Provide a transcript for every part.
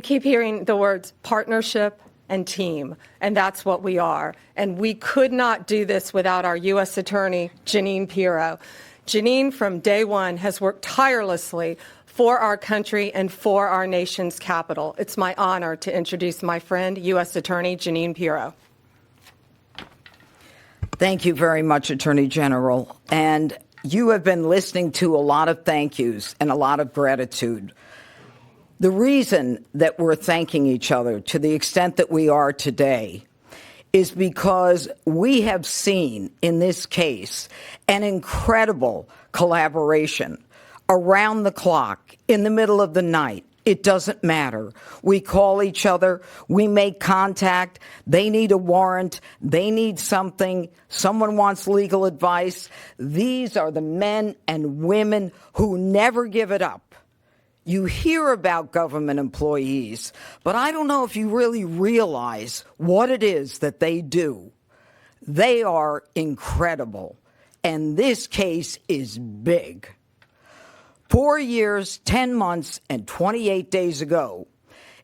keep hearing the words partnership and team, and that's what we are. And we could not do this without our U.S. Attorney, Jeanine Pirro. Jeanine, from day one, has worked tirelessly for our country and for our nation's capital. It's my honor to introduce my friend, U.S. Attorney Jeanine Pirro. Thank you very much, Attorney General. And you have been listening to a lot of thank yous and a lot of gratitude. The reason that we're thanking each other to the extent that we are today is because we have seen in this case an incredible collaboration around the clock, in the middle of the night. It doesn't matter. We call each other. We make contact. They need a warrant. They need something. Someone wants legal advice. These are the men and women who never give it up. You hear about government employees, but I don't know if you really realize what it is that they do. They are incredible, and this case is big. 4 years, 10 months, and 28 days ago,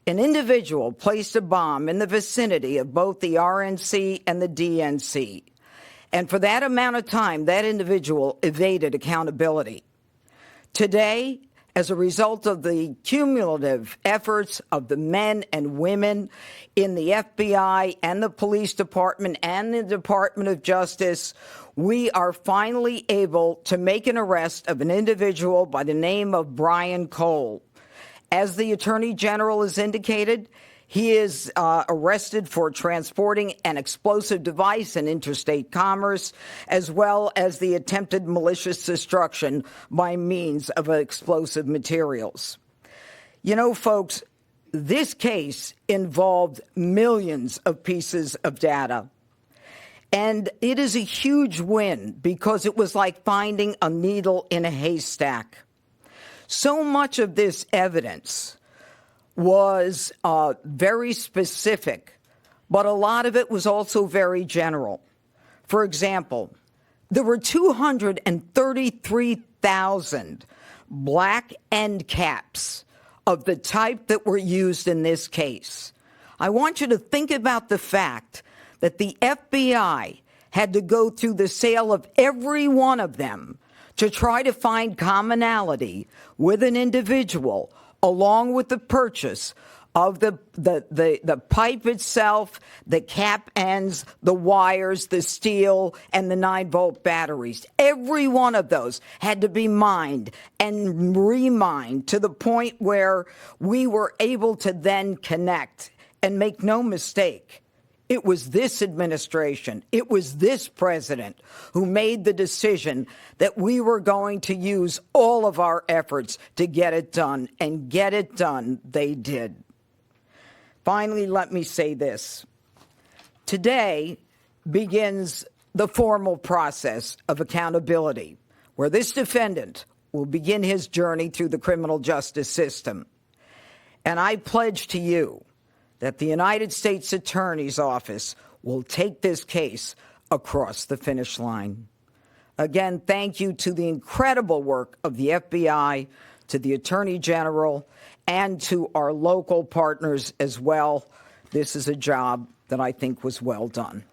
an individual placed a bomb in the vicinity of both the RNC and the DNC. And for that amount of time, that individual evaded accountability. Today, as a result of the cumulative efforts of the men and women in the FBI and the police department and the Department of Justice, we are finally able to make an arrest of an individual by the name of Brian Cole. As the Attorney General has indicated, he is arrested for transporting an explosive device in interstate commerce, as well as the attempted malicious destruction by means of explosive materials. You know, folks, this case involved millions of pieces of data. And it is a huge win because it was like finding a needle in a haystack. So much of this evidence was very specific, but a lot of it was also very general. For example, there were 233,000 black end caps of the type that were used in this case. I want you to think about the fact that the FBI had to go through the sale of every one of them to try to find commonality with an individual, along with the purchase of the pipe itself, the cap ends, the wires, the steel, and the 9-volt batteries. Every one of those had to be mined and remined to the point where we were able to then connect. And make no mistake, it was this administration, it was this president who made the decision that we were going to use all of our efforts to get it done, and get it done they did. Finally, let me say this. Today begins the formal process of accountability, where this defendant will begin his journey through the criminal justice system. And I pledge to you that the United States Attorney's Office will take this case across the finish line. Again, thank you to the incredible work of the FBI, to the Attorney General, and to our local partners as well. This is a job that I think was well done.